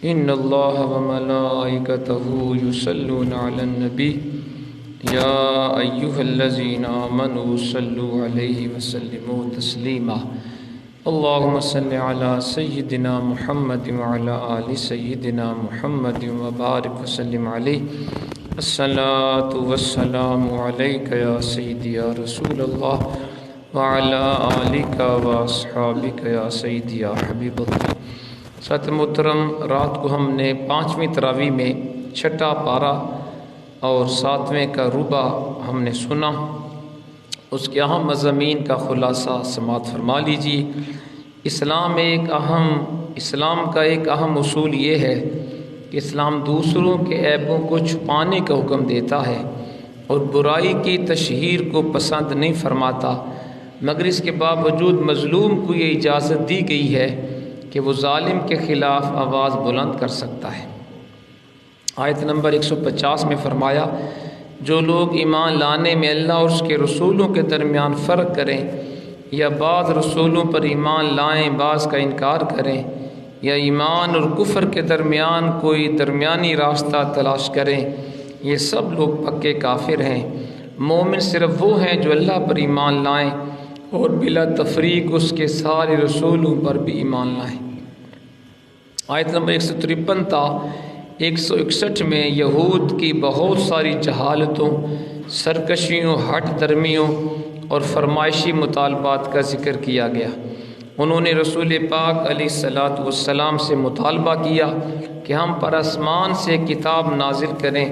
ان اللہ وملائکتہ یصلون علی النبی یا ایہا الذین آمنوا صلوا علیہ وسلموا تسلیما اللہم صل علی سیدنا محمد وعلی آل سیدنا محمد وبارک وسلم علیہ الصلاۃ والسلام علیک یا سیدی یا رسول اللہ وعلی آلک واصحابک یا سیدی یا حبیب اللہ۔ ساتھ محترم، رات کو ہم نے 5ویں تراویح میں 6واں پارہ اور 7ویں کا ربع ہم نے سنا۔ اس کے اہم مضامین کا خلاصہ سماعت فرما لیجیے۔ اسلام کا ایک اہم اصول یہ ہے کہ اسلام دوسروں کے عیبوں کو چھپانے کا حکم دیتا ہے اور برائی کی تشہیر کو پسند نہیں فرماتا، مگر اس کے باوجود مظلوم کو یہ اجازت دی گئی ہے کہ وہ ظالم کے خلاف آواز بلند کر سکتا ہے۔ آیت نمبر 150 میں فرمایا، جو لوگ ایمان لانے میں اللہ اور اس کے رسولوں کے درمیان فرق کریں یا بعض رسولوں پر ایمان لائیں بعض کا انکار کریں یا ایمان اور کفر کے درمیان کوئی درمیانی راستہ تلاش کریں، یہ سب لوگ پکے کافر ہیں۔ مومن صرف وہ ہیں جو اللہ پر ایمان لائیں اور بلا تفریق اس کے سارے رسولوں پر بھی ایمان لائیں۔ آیت نمبر 153 تا 161 میں یہود کی بہت ساری جہالتوں، سرکشیوں، ہٹ درمیوں اور فرمائشی مطالبات کا ذکر کیا گیا۔ انہوں نے رسول پاک علیہ الصلاۃ والسلام سے مطالبہ کیا کہ ہم پر آسمان سے کتاب نازل کریں۔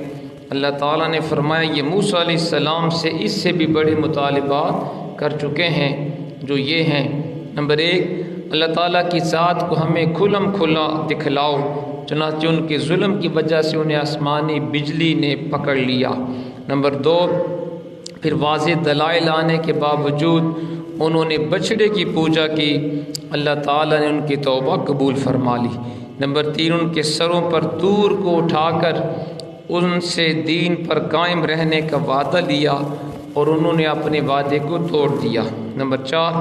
اللہ تعالیٰ نے فرمایا، یہ موسیٰ علیہ السلام سے اس سے بھی بڑے مطالبات کر چکے ہیں، جو یہ ہیں: نمبر 1، اللہ تعالیٰ کی ذات کو ہمیں کھلم کھلا دکھلاؤ، چنانچہ ان کے ظلم کی وجہ سے انہیں آسمانی بجلی نے پکڑ لیا۔ نمبر 2، پھر واضح دلائل آنے کے باوجود انہوں نے بچھڑے کی پوجا کی، اللہ تعالیٰ نے ان کی توبہ قبول فرما لی۔ نمبر 3، ان کے سروں پر طور کو اٹھا کر ان سے دین پر قائم رہنے کا وعدہ لیا اور انہوں نے اپنے وعدے کو توڑ دیا۔ نمبر 4،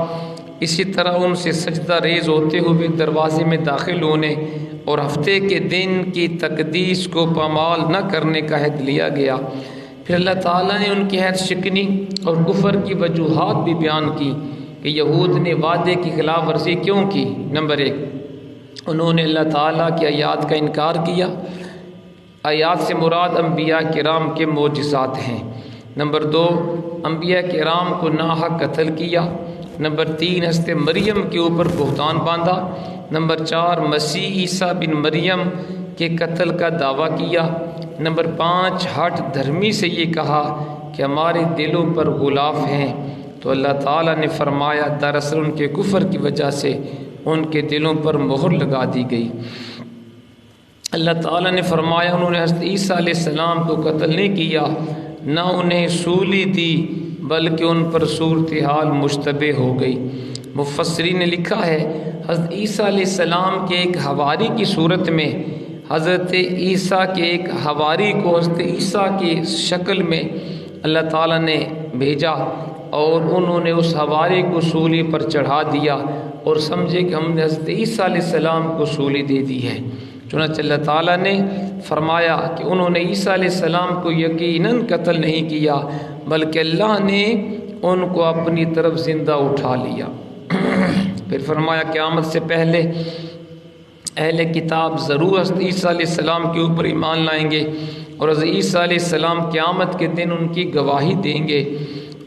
اسی طرح ان سے سجدہ ریز ہوتے ہوئے دروازے میں داخل ہونے اور ہفتے کے دن کی تقدیس کو پامال نہ کرنے کا عہد لیا گیا۔ پھر اللہ تعالیٰ نے ان کی عہد شکنی اور کفر کی وجوہات بھی بیان کی کہ یہود نے وعدے کی خلاف ورزی کیوں کی۔ نمبر 1، انہوں نے اللہ تعالیٰ کی آیات کا انکار کیا۔ آیات سے مراد انبیاء کرام کے معجزات ہیں۔ نمبر 2، انبیاء کرام کو ناحق قتل کیا۔ نمبر 3، حضرت مریم کے اوپر بہتان باندھا۔ نمبر 4، مسیح عیسیٰ بن مریم کے قتل کا دعویٰ کیا۔ نمبر 5، ہٹ دھرمی سے یہ کہا کہ ہمارے دلوں پر غلاف ہیں، تو اللہ تعالیٰ نے فرمایا دراصل ان کے کفر کی وجہ سے ان کے دلوں پر مہر لگا دی گئی۔ اللہ تعالیٰ نے فرمایا انہوں نے حضرت عیسیٰ علیہ السلام کو قتل نہیں کیا، نہ انہیں سولی دی، بلکہ ان پر صورتحال مشتبہ ہو گئی۔ مفسرین نے لکھا ہے، حضرت عیسیٰ علیہ السلام کے ایک حواری کی صورت میں حضرت عیسیٰ کے ایک حواری کو حضرت عیسیٰ کی شکل میں اللہ تعالیٰ نے بھیجا اور انہوں نے اس حواری کو سولی پر چڑھا دیا اور سمجھے کہ ہم نے حضرت عیسیٰ علیہ السلام کو سولی دے دی ہے۔ چنانچہ اللہ تعالیٰ نے فرمایا کہ انہوں نے عیسیٰ علیہ السلام کو یقیناً قتل نہیں کیا، بلکہ اللہ نے ان کو اپنی طرف زندہ اٹھا لیا۔ پھر فرمایا قیامت سے پہلے اہل کتاب ضرور حضرت عیسیٰ علیہ السلام کے اوپر ایمان لائیں گے اور حضرت عیسیٰ علیہ السلام قیامت کے دن ان کی گواہی دیں گے۔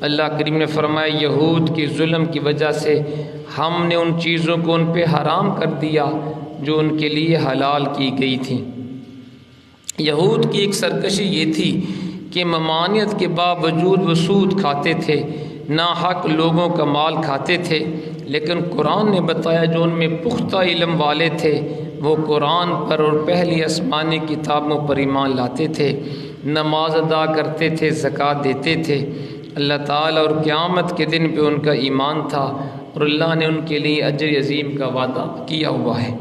اللہ کریم نے فرمایا یہود کے ظلم کی وجہ سے ہم نے ان چیزوں کو ان پہ حرام کر دیا جو ان کے لیے حلال کی گئی تھیں۔ یہود کی ایک سرکشی یہ تھی کہ ممانعت کے باوجود وہ سود کھاتے تھے، ناحق لوگوں کا مال کھاتے تھے، لیکن قرآن نے بتایا جو ان میں پختہ علم والے تھے وہ قرآن پر اور پہلی آسمانی کتابوں پر ایمان لاتے تھے، نماز ادا کرتے تھے، زکوٰۃ دیتے تھے۔ اللہ تعالیٰ اور قیامت کے دن پہ ان کا ایمان تھا اور اللہ نے ان کے لیے اجر عظیم کا وعدہ کیا ہوا ہے۔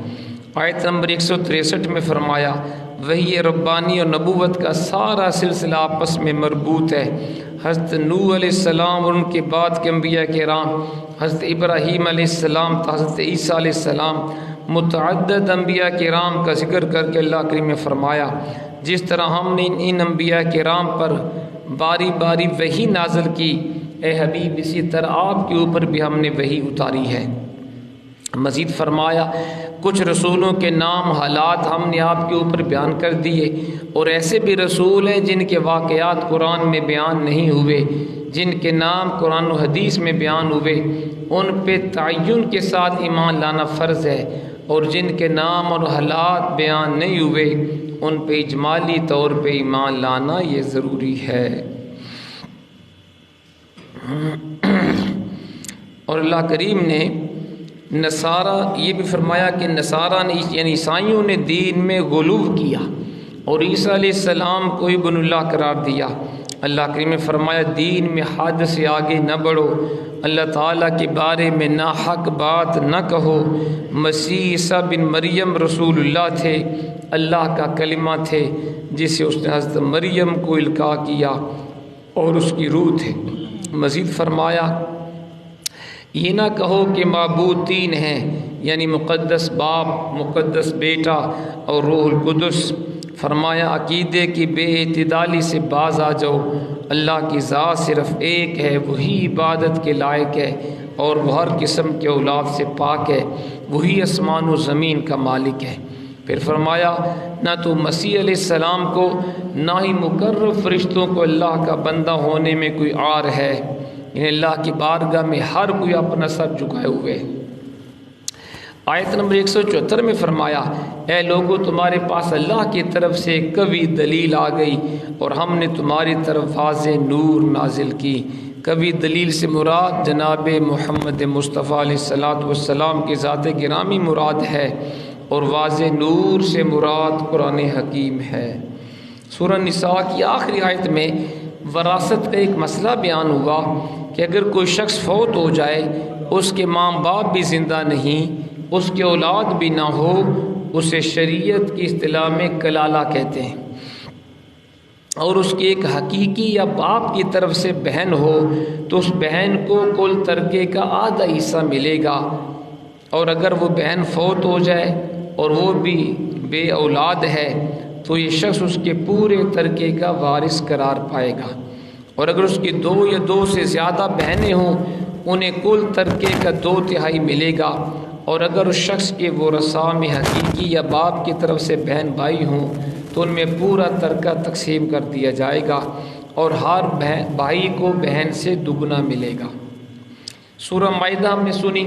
آیت نمبر 163 میں فرمایا وحی ربانی اور نبوت کا سارا سلسلہ آپس میں مربوط ہے۔ حضرت نوح علیہ السلام اور ان کے بعد کے انبیاء کرام، حضرت ابراہیم علیہ السلام تا حضرت عیسیٰ علیہ السلام، متعدد انبیاء کرام کا ذکر کر کے اللہ کریم نے فرمایا جس طرح ہم نے ان انبیاء کرام پر باری باری وحی نازل کی، اے حبیب اسی طرح آپ کے اوپر بھی ہم نے وحی اتاری ہے۔ مزید فرمایا کچھ رسولوں کے نام حالات ہم نے آپ کے اوپر بیان کر دیے، اور ایسے بھی رسول ہیں جن کے واقعات قرآن میں بیان نہیں ہوئے، جن کے نام قرآن و حدیث میں بیان ہوئے ان پہ تعین کے ساتھ ایمان لانا فرض ہے، اور جن کے نام اور حالات بیان نہیں ہوئے ان پہ اجمالی طور پہ ایمان لانا یہ ضروری ہے۔ اور اللہ کریم نے نصارہ یہ بھی فرمایا کہ نصارہ نے یعنی عیسائیوں نے دین میں غلو کیا اور عیسیٰ علیہ السلام کو ابن اللہ قرار دیا۔ اللہ کریم نے فرمایا دین میں حد سے آگے نہ بڑھو، اللہ تعالیٰ کے بارے میں ناحق بات نہ کہو۔ مسیح عیسیٰ بن مریم رسول اللہ تھے، اللہ کا کلمہ تھے جسے اس نے حضرت مریم کو القاء کیا اور اس کی روح تھے۔ مزید فرمایا یہ نہ کہو کہ معبود تین ہیں، یعنی مقدس باپ، مقدس بیٹا اور روح القدس۔ فرمایا عقیدے کی بے اعتدالی سے باز آ جاؤ، اللہ کی ذات صرف ایک ہے، وہی عبادت کے لائق ہے اور وہ ہر قسم کے اولاد سے پاک ہے، وہی آسمان و زمین کا مالک ہے۔ پھر فرمایا نہ تو مسیح علیہ السلام کو نہ ہی مقرب فرشتوں کو اللہ کا بندہ ہونے میں کوئی عار ہے، یعنی اللہ کی بارگاہ میں ہر کوئی اپنا سر جھکائے ہوئے۔ آیت نمبر 174 میں فرمایا اے لوگو تمہارے پاس اللہ کی طرف سے ایک قوی دلیل آ گئی اور ہم نے تمہاری طرف واضح نور نازل کی۔ قوی دلیل سے مراد جناب محمد مصطفیٰ علیہ السلام کی ذات گرامی مراد ہے، اور واضح نور سے مراد قرآن حکیم ہے۔ سورہ نساء کی آخری آیت میں وراثت کا ایک مسئلہ بیان ہوا کہ اگر کوئی شخص فوت ہو جائے، اس کے ماں باپ بھی زندہ نہیں، اس کے اولاد بھی نہ ہو، اسے شریعت کی اصطلاح میں کلالہ کہتے ہیں، اور اس کی ایک حقیقی یا باپ کی طرف سے بہن ہو تو اس بہن کو کل ترکے کا آدھا حصہ ملے گا، اور اگر وہ بہن فوت ہو جائے اور وہ بھی بے اولاد ہے تو یہ شخص اس کے پورے ترکے کا وارث قرار پائے گا، اور اگر اس کی دو یا دو سے زیادہ بہنیں ہوں انہیں کل ترکے کا 2/3 ملے گا، اور اگر اس شخص کے ورثاء میں حقیقی یا باپ کی طرف سے بہن بھائی ہوں تو ان میں پورا ترکہ تقسیم کر دیا جائے گا، اور ہر بھائی کو بہن سے دگنا ملے گا۔ سورہ مائدہ ہم نے سنی،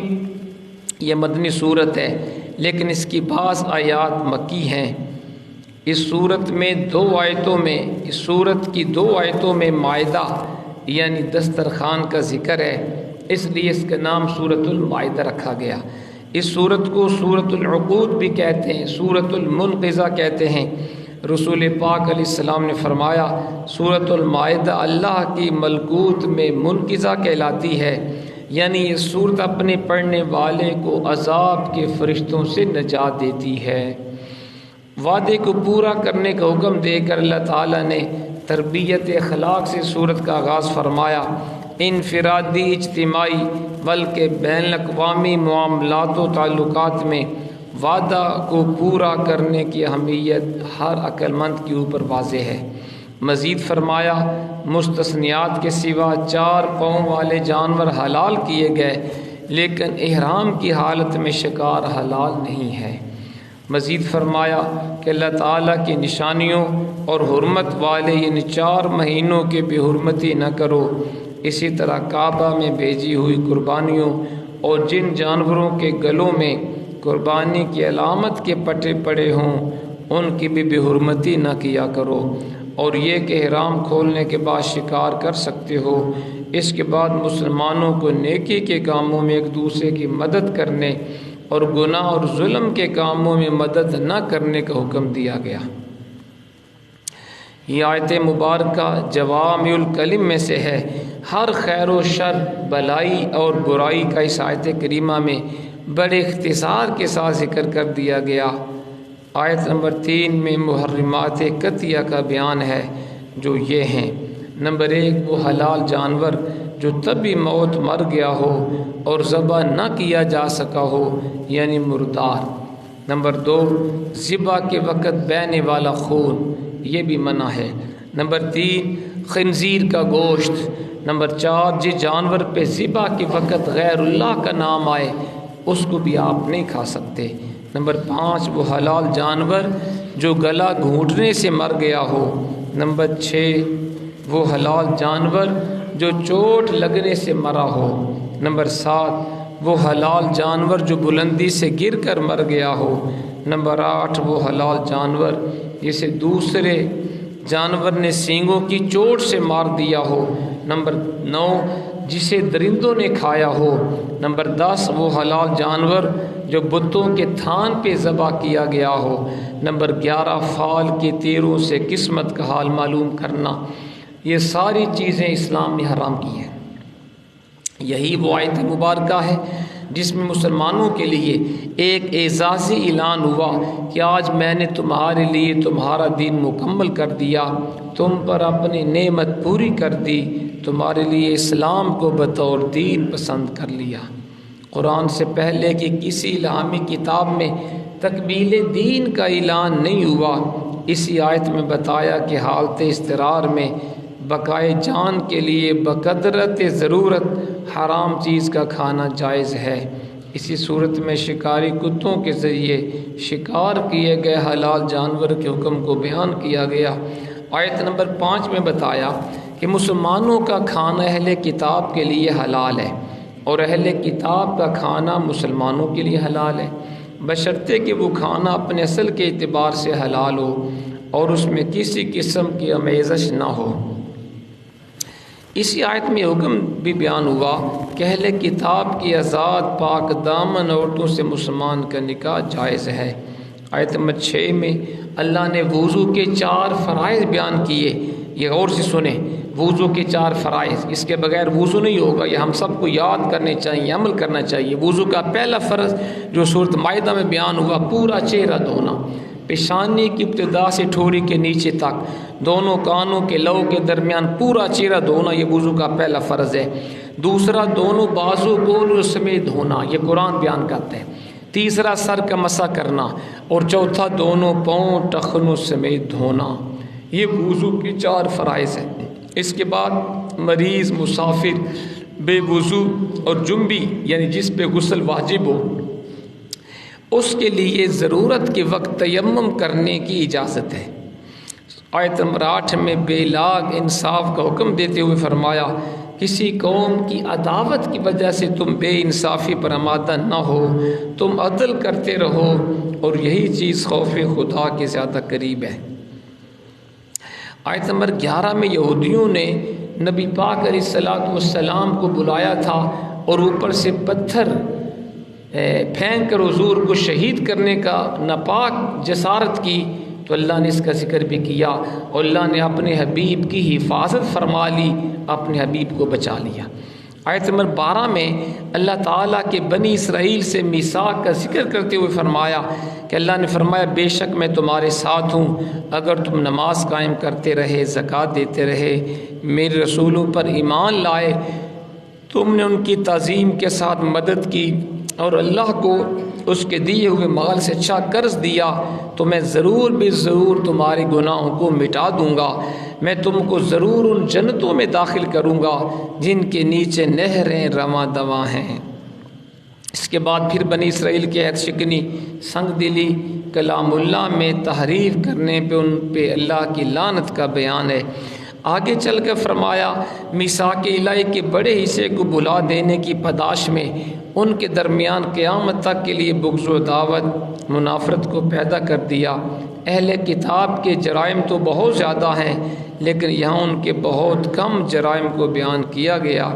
یہ مدنی صورت ہے لیکن اس کی بعض آیات مکی ہیں۔ اس صورت کی 2 آیتوں میں مائدہ یعنی دسترخوان کا ذکر ہے، اس لیے اس کا نام سورۃ المائدہ رکھا گیا۔ اس صورت کو سورۃ العقود بھی کہتے ہیں، سورۃ المنقذہ کہتے ہیں۔ رسول پاک علیہ السلام نے فرمایا سورۃ المائدہ اللہ کی ملکوت میں منقذہ کہلاتی ہے، یعنی یہ صورت اپنے پڑھنے والے کو عذاب کے فرشتوں سے نجات دیتی ہے۔ وعدے کو پورا کرنے کا حکم دے کر اللہ تعالیٰ نے تربیت اخلاق سے صورت کا آغاز فرمایا۔ انفرادی، اجتماعی بلکہ بین الاقوامی معاملات و تعلقات میں وعدہ کو پورا کرنے کی اہمیت ہر عقل مند کے اوپر واضح ہے۔ مزید فرمایا مستثنیات کے سوا 4 پاؤں والے جانور حلال کیے گئے، لیکن احرام کی حالت میں شکار حلال نہیں ہے۔ مزید فرمایا کہ اللہ تعالیٰ کی نشانیوں اور حرمت والے ان 4 مہینوں کے بے حرمتی نہ کرو۔ اسی طرح کعبہ میں بھیجی ہوئی قربانیوں اور جن جانوروں کے گلوں میں قربانی کی علامت کے پٹے پڑے ہوں ان کی بھی بے حرمتی نہ کیا کرو، اور یہ کہ احرام کھولنے کے بعد شکار کر سکتے ہو۔ اس کے بعد مسلمانوں کو نیکی کے کاموں میں ایک دوسرے کی مدد کرنے اور گناہ اور ظلم کے کاموں میں مدد نہ کرنے کا حکم دیا گیا۔ یہ آیت مبارکہ جوامع الکلم میں سے ہے۔ ہر خیر و شر، بلائی اور برائی کا اس آیت کریمہ میں بڑے اختصار کے ساتھ ذکر کر دیا گیا۔ آیت نمبر 3 میں محرمات قطعیہ کا بیان ہے جو یہ ہیں۔ نمبر 1 وہ حلال جانور جو طبی موت مر گیا ہو اور ذبح نہ کیا جا سکا ہو، یعنی مردار۔ نمبر 2 ذبح کے وقت بہنے والا خون یہ بھی منع ہے۔ نمبر 3 خنزیر کا گوشت۔ نمبر 4 جس جانور پہ ذبح کے وقت غیر اللہ کا نام آئے اس کو بھی آپ نہیں کھا سکتے۔ نمبر 5 وہ حلال جانور جو گلا گھونٹنے سے مر گیا ہو۔ نمبر 6 وہ حلال جانور جو چوٹ لگنے سے مرا ہو۔ نمبر 7 وہ حلال جانور جو بلندی سے گر کر مر گیا ہو۔ نمبر 8 وہ حلال جانور جسے دوسرے جانور نے سینگوں کی چوٹ سے مار دیا ہو۔ نمبر 9 جسے درندوں نے کھایا ہو۔ نمبر 10 وہ حلال جانور جو بتوں کے تھان پہ ذبح کیا گیا ہو۔ نمبر 11 فال کے تیروں سے قسمت کا حال معلوم کرنا۔ یہ ساری چیزیں اسلام نے حرام کی ہیں۔ یہی وہ آیت مبارکہ ہے جس میں مسلمانوں کے لیے ایک اعزازی اعلان ہوا کہ آج میں نے تمہارے لیے تمہارا دین مکمل کر دیا، تم پر اپنی نعمت پوری کر دی، تمہارے لیے اسلام کو بطور دین پسند کر لیا۔ قرآن سے پہلے کہ کسی الہامی کتاب میں تکمیل دین کا اعلان نہیں ہوا، اسی آیت میں بتایا کہ حالت اضطرار میں بقائے جان کے لیے بقدرت ضرورت حرام چیز کا کھانا جائز ہے۔ اسی صورت میں شکاری کتوں کے ذریعے شکار کیے گئے حلال جانور کے حکم کو بیان کیا گیا۔ آیت نمبر 5 میں بتایا کہ مسلمانوں کا کھانا اہل کتاب کے لیے حلال ہے اور اہل کتاب کا کھانا مسلمانوں کے لیے حلال ہے، بشرطے کہ وہ کھانا اپنے اصل کے اعتبار سے حلال ہو اور اس میں کسی قسم کی آمیزش نہ ہو۔ اسی آیت میں حکم بھی بیان ہوا کہ اہل کتاب کی آزاد پاک دامن عورتوں سے مسلمان کا نکاح جائز ہے۔ آیت نمبر 6 میں اللہ نے وضو کے 4 فرائض بیان کیے۔ یہ غور سے سنیں، وضو کے 4 فرائض، اس کے بغیر وضو نہیں ہوگا، یہ ہم سب کو یاد کرنے چاہیے، عمل کرنا چاہیے۔ وضو کا پہلا فرض جو سورۃ مائدہ میں بیان ہوا، پورا چہرہ دھونا، پیشانی کی ابتدا سے ٹھوڑی کے نیچے تک، دونوں کانوں کے لو کے درمیان پورا چہرہ دھونا، یہ وضو کا پہلا فرض ہے۔ دوسرا دونوں بازو کو سمیت دھونا، یہ قرآن بیان کرتے ہیں۔ تیسرا سر کا مسح کرنا، اور چوتھا دونوں پاؤں ٹخنوں سمیت دھونا۔ یہ وضو کے 4 فرائض ہیں۔ اس کے بعد مریض، مسافر، بے وضو اور جنبی یعنی جس پہ غسل واجب ہو اس کے لیے ضرورت کے وقت تیمم کرنے کی اجازت ہے۔ آیت نمبر 8 میں بے لاگ انصاف کا حکم دیتے ہوئے فرمایا کسی قوم کی عداوت کی وجہ سے تم بے انصافی پر آمادہ نہ ہو، تم عدل کرتے رہو اور یہی چیز خوف خدا کے زیادہ قریب ہے۔ آیت نمبر 11 میں یہودیوں نے نبی پاک علیہ الصلوۃ والسلام کو بلایا تھا اور اوپر سے پتھر پھینک کر حضور کو شہید کرنے کا ناپاک جسارت کی، تو اللہ نے اس کا ذکر بھی کیا اور اللہ نے اپنے حبیب کی حفاظت فرما لی، اپنے حبیب کو بچا لیا۔ آیت نمبر 12 میں اللہ تعالیٰ کے بنی اسرائیل سے میثاق کا ذکر کرتے ہوئے فرمایا کہ اللہ نے فرمایا بے شک میں تمہارے ساتھ ہوں، اگر تم نماز قائم کرتے رہے، زکوٰۃ دیتے رہے، میرے رسولوں پر ایمان لائے، تم نے ان کی تعظیم کے ساتھ مدد کی اور اللہ کو اس کے دیے ہوئے مال سے اچھا قرض دیا، تو میں ضرور بے ضرور تمہارے گناہوں کو مٹا دوں گا، میں تم کو ضرور ان جنتوں میں داخل کروں گا جن کے نیچے نہریں رواں دواں ہیں۔ اس کے بعد پھر بنی اسرائیل کی عہد شکنی، سنگ دلی، کلام اللہ میں تحریف کرنے پہ ان پہ اللہ کی لعنت کا بیان ہے۔ آگے چل کر فرمایا میثاق الہی کے بڑے حصے کو بلا دینے کی پاداش میں ان کے درمیان قیامت تک کے لیے بغض و عداوت، منافرت کو پیدا کر دیا۔ اہل کتاب کے جرائم تو بہت زیادہ ہیں، لیکن یہاں ان کے بہت کم جرائم کو بیان کیا گیا،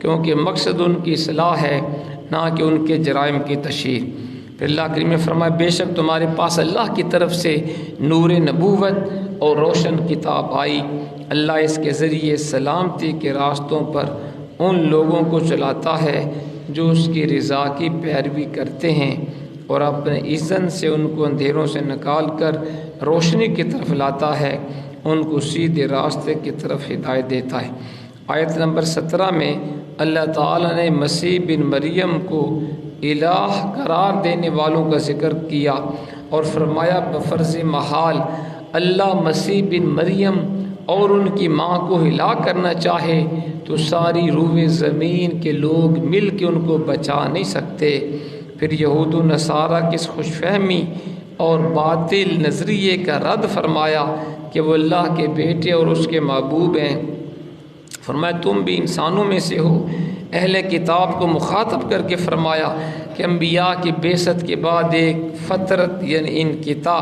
کیونکہ مقصد ان کی اصلاح ہے نہ کہ ان کے جرائم کی تشہیر۔ پھر اللہ کریم نے فرمایا بے شک تمہارے پاس اللہ کی طرف سے نور نبوت اور روشن کتاب آئی، اللہ اس کے ذریعے سلامتی کے راستوں پر ان لوگوں کو چلاتا ہے جو اس کی رضا کی پیروی کرتے ہیں، اور اپنے اذن سے ان کو اندھیروں سے نکال کر روشنی کی طرف لاتا ہے، ان کو سیدھے راستے کی طرف ہدایت دیتا ہے۔ آیت نمبر 17 میں اللہ تعالیٰ نے مسیح بن مریم کو الہ قرار دینے والوں کا ذکر کیا اور فرمایا بفرض محال اللہ مسیح بن مریم اور ان کی ماں کو ہلاک کرنا چاہے تو ساری روئے زمین کے لوگ مل کے ان کو بچا نہیں سکتے۔ پھر یہود و نصارہ کی اس خوش فہمی اور باطل نظریے کا رد فرمایا کہ وہ اللہ کے بیٹے اور اس کے محبوب ہیں۔ فرمایا تم بھی انسانوں میں سے ہو۔ اہل کتاب کو مخاطب کر کے فرمایا کہ انبیاء کی بعثت کے بعد ایک فترت یعنی انقطاع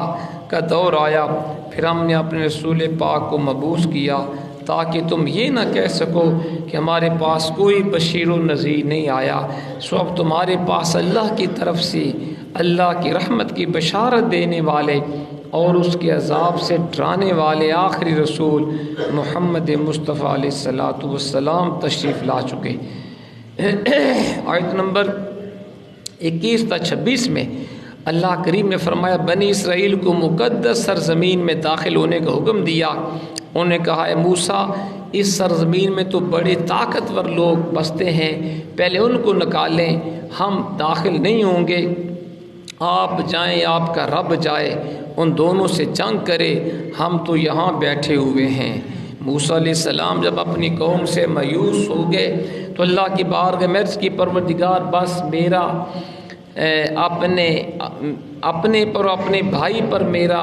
کا دور آیا، پھر ہم نے اپنے رسول پاک کو مبعوث کیا تاکہ تم یہ نہ کہہ سکو کہ ہمارے پاس کوئی بشیر و نذیر نہیں آیا، سو اب تمہارے پاس اللہ کی طرف سے اللہ کی رحمت کی بشارت دینے والے اور اس کے عذاب سے ڈرانے والے آخری رسول محمد مصطفیٰ علیہ الصلاۃ والسلام تشریف لا چکے۔ آیت نمبر 21 تا 26 میں اللہ کریم نے فرمایا بنی اسرائیل کو مقدس سرزمین میں داخل ہونے کا حکم دیا۔ انہوں نے کہا اے موسیٰ اس سرزمین میں تو بڑے طاقتور لوگ بستے ہیں، پہلے ان کو نکالیں، ہم داخل نہیں ہوں گے، آپ جائیں آپ کا رب جائے، ان دونوں سے جنگ کرے، ہم تو یہاں بیٹھے ہوئے ہیں۔ موسیٰ علیہ السلام جب اپنی قوم سے مایوس ہو گئے تو اللہ کی بارگاہ میں عرض کی پروردگار بس میرا اپنے پر اپنے بھائی پر میرا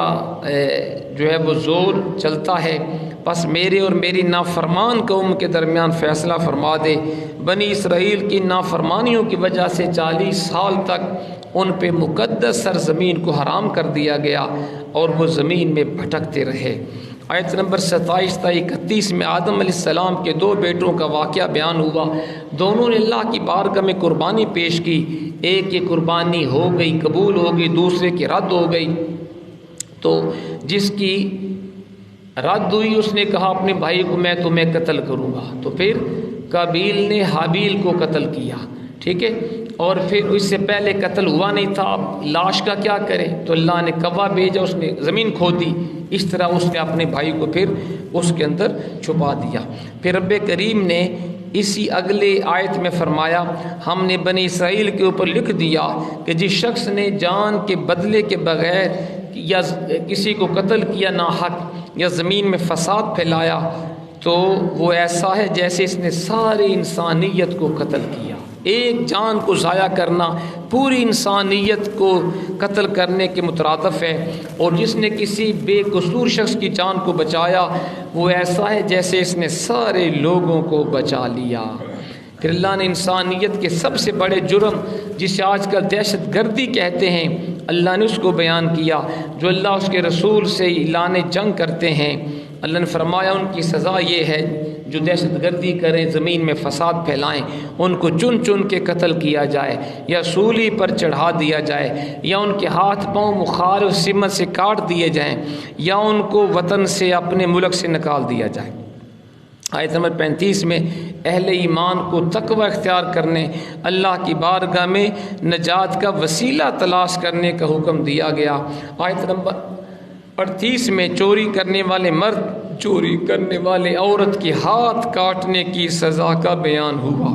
جو ہے وہ زور چلتا ہے، بس میرے اور میری نافرمان قوم کے درمیان فیصلہ فرما دے۔ بنی اسرائیل کی نافرمانیوں کی وجہ سے 40 سال تک ان پہ مقدس سرزمین کو حرام کر دیا گیا اور وہ زمین میں بھٹکتے رہے۔ آیت نمبر 27 تا 31 میں آدم علیہ السلام کے 2 بیٹوں کا واقعہ بیان ہوا، دونوں نے اللہ کی بارگاہ میں قربانی پیش کی، ایک کی قربانی ہو گئی قبول ہو گئی، دوسرے کی رد ہو گئی۔ تو جس کی رد ہوئی اس نے کہا اپنے بھائی کو میں تمہیں قتل کروں گا، تو پھر قابیل نے حابیل کو قتل کیا، ٹھیک ہے، اور پھر اس سے پہلے قتل ہوا نہیں تھا، اب لاش کا کیا کرے، تو اللہ نے کوا بھیجا، اس نے زمین کھودی، اس طرح اس نے اپنے بھائی کو پھر اس کے اندر چھپا دیا۔ پھر رب کریم نے اسی اگلے آیت میں فرمایا ہم نے بنی اسرائیل کے اوپر لکھ دیا کہ جس شخص نے جان کے بدلے کے بغیر یا کسی کو قتل کیا ناحق یا زمین میں فساد پھیلایا تو وہ ایسا ہے جیسے اس نے ساری انسانیت کو قتل کیا۔ ایک جان کو ضائع کرنا پوری انسانیت کو قتل کرنے کے مترادف ہے، اور جس نے کسی بے قصور شخص کی جان کو بچایا وہ ایسا ہے جیسے اس نے سارے لوگوں کو بچا لیا۔ پھر اللہ نے انسانیت کے سب سے بڑے جرم جسے آج کل دہشت گردی کہتے ہیں، اللہ نے اس کو بیان کیا، جو اللہ اس کے رسول سے اعلان جنگ کرتے ہیں۔ اللہ نے فرمایا ان کی سزا یہ ہے جو دہشت گردی کریں، زمین میں فساد پھیلائیں، ان کو چن چن کے قتل کیا جائے یا سولی پر چڑھا دیا جائے یا ان کے ہاتھ پاؤں مخار و سمت سے کاٹ دیے جائیں یا ان کو وطن سے اپنے ملک سے نکال دیا جائے۔ آیت نمبر 35 میں اہل ایمان کو تقوی اختیار کرنے، اللہ کی بارگاہ میں نجات کا وسیلہ تلاش کرنے کا حکم دیا گیا۔ آیت نمبر 38 میں چوری کرنے والے مرد، چوری کرنے والے عورت کے ہاتھ کاٹنے کی سزا کا بیان ہوا۔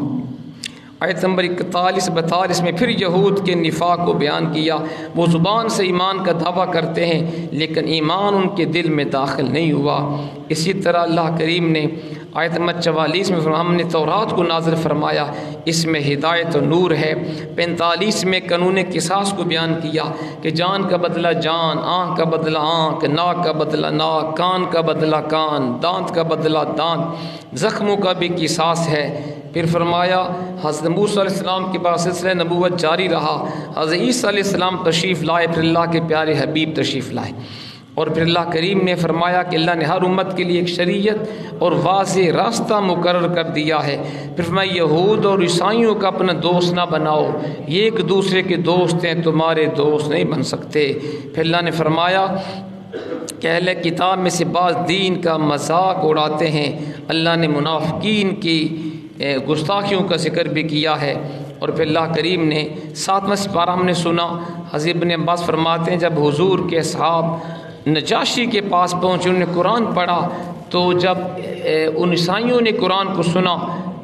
آیت نمبر 41-42 میں پھر یہود کے نفاق کو بیان کیا، وہ زبان سے ایمان کا دعویٰ کرتے ہیں لیکن ایمان ان کے دل میں داخل نہیں ہوا۔ اسی طرح اللہ کریم نے آیت نمبر 44 میں ہم نے تورات کو نازل فرمایا، اس میں ہدایت و نور ہے۔ 45 میں قانون قصاص کو بیان کیا کہ جان کا بدلہ جان، آنکھ کا بدلہ آنکھ، ناک کا بدلہ ناک، کان کا بدلہ کان، دانت کا بدلہ دانت، زخموں کا بھی قصاص ہے۔ پھر فرمایا حضرت موسیٰ علیہ السلام کے بعد سلسلہ نبوت جاری رہا، حضرت عیسیٰ علیہ السلام تشریف لائے، پھر اللہ کے پیارے حبیب تشریف لائے، اور پھر اللہ کریم نے فرمایا کہ اللہ نے ہر امت کے لیے ایک شریعت اور واضح راستہ مقرر کر دیا ہے۔ پھر فرمایا یہود اور عیسائیوں کا اپنا دوست نہ بناؤ، یہ ایک دوسرے کے دوست ہیں، تمہارے دوست نہیں بن سکتے۔ پھر اللہ نے فرمایا کہ اہل کتاب میں سے بعض دین کا مذاق اڑاتے ہیں، اللہ نے منافقین کی گستاخیوں کا ذکر بھی کیا ہے۔ اور پھر اللہ کریم نے 7واں سپارہ ہم نے سنا، حضرت ابن عباس فرماتے ہیں جب حضور کے اصحاب نجاشی کے پاس پہنچے، انہوں نے قرآن پڑھا، تو جب ان عیسائیوں نے قرآن کو سنا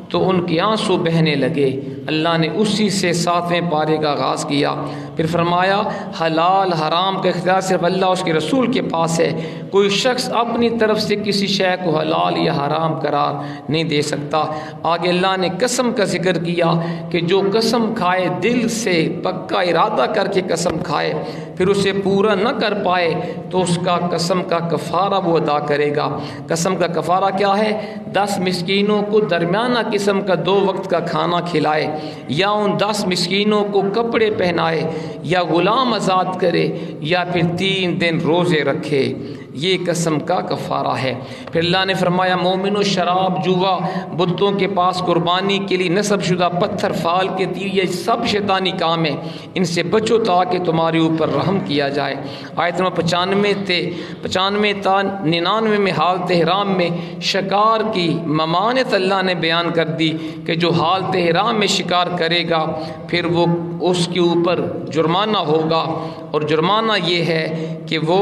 تو ان کے آنسو بہنے لگے، اللہ نے اسی سے 7ویں پارے کا آغاز کیا. پھر فرمایا حلال حرام کا اختیار صرف اللہ اس کے رسول کے پاس ہے. کوئی شخص اپنی طرف سے کسی شے کو حلال یا حرام قرار نہیں دے سکتا. آگے اللہ نے قسم کا ذکر کیا کہ جو قسم کھائے دل سے پکا ارادہ کر کے قسم کھائے پھر اسے پورا نہ کر پائے تو اس کا قسم کا کفارہ وہ ادا کرے گا. قسم کا کفارہ کیا ہے؟ 10 مسکینوں کو درمیانہ قسم کا 2 وقت کا کھانا کھلائے یا ان 10 مسکینوں کو کپڑے پہنائے یا غلام آزاد کرے یا پھر 3 دن روزے رکھے. یہ قسم کا کفارہ ہے. پھر اللہ نے فرمایا مومنو شراب جوا بتوں کے پاس قربانی کے لیے نصب شدہ پتھر فال کے تیر یہ سب شیطانی کام ہیں، ان سے بچو تاکہ تمہارے اوپر رحم کیا جائے. آیت نمبر 95 تا 99 میں حالت احرام میں شکار کی ممانعت اللہ نے بیان کر دی کہ جو حالت احرام میں شکار کرے گا پھر وہ اس کے اوپر جرمانہ ہوگا، اور جرمانہ یہ ہے کہ وہ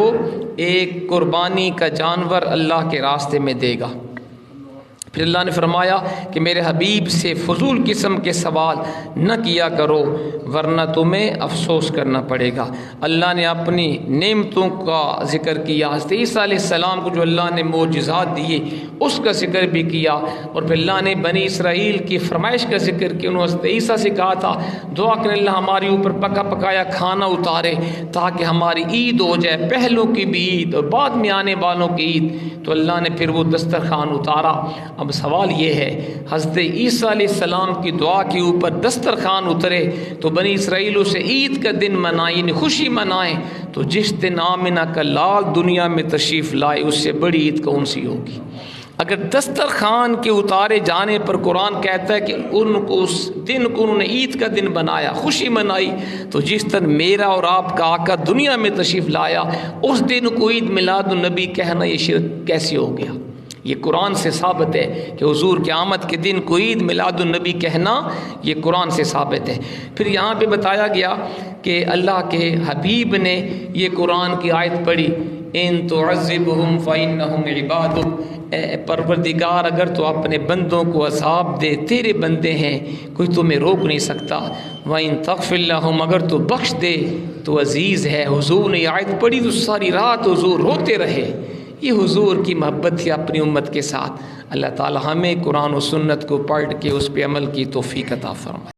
ایک قربانی کا جانور اللہ کے راستے میں دے گا. پھر اللہ نے فرمایا کہ میرے حبیب سے فضول قسم کے سوال نہ کیا کرو ورنہ تمہیں افسوس کرنا پڑے گا. اللہ نے اپنی نعمتوں کا ذکر کیا، حضرت عیسیٰ علیہ السلام کو جو اللہ نے معجزات دیے اس کا ذکر بھی کیا، اور پھر اللہ نے بنی اسرائیل کی فرمائش کا ذکر کیا. انہوں نے حضرت عیسیٰ سے کہا تھا دعا کریں اللہ ہمارے اوپر پکا پکایا کھانا اتارے تاکہ ہماری عید ہو جائے، پہلوں کی بھی عید اور بعد میں آنے والوں کی عید. تو اللہ نے پھر وہ دسترخوان اتارا. اب سوال یہ ہے حضرت عیسیٰ علیہ السلام کی دعا کے اوپر دسترخوان اترے تو بنی اسرائیل اسے عید کا دن منائیں، یعنی خوشی منائیں، تو جس دن آمنہ کا لال دنیا میں تشریف لائے اس سے بڑی عید کون سی ہوگی؟ اگر دسترخوان کے اتارے جانے پر قرآن کہتا ہے کہ ان کو اس دن کو انہوں نے عید کا دن بنایا، خوشی منائی، تو جس دن میرا اور آپ کا آقا دنیا میں تشریف لایا اس دن کو عید میلاد النبی کہنا یہ شرک کیسے ہو گیا؟ یہ قرآن سے ثابت ہے کہ حضور کی آمد کے دن کو عید میلاد النبی کہنا یہ قرآن سے ثابت ہے. پھر یہاں پہ بتایا گیا کہ اللہ کے حبیب نے یہ قرآن کی آیت پڑھی ان تعذبہم فإنہم عبادک، اے پروردگار اگر تو اپنے بندوں کو عذاب دے تیرے بندے ہیں کوئی تمہیں روک نہیں سکتا، وَإِن تَغْفِرْ لَهُمْ اگر تو بخش دے تو عزیز ہے. حضور نے یہ آیت پڑھی تو ساری رات حضور روتے رہے. یہ حضور کی محبت تھی اپنی امت کے ساتھ. اللہ تعالی ہمیں قرآن و سنت کو پڑھ کے اس پہ عمل کی توفیق عطا فرمائے.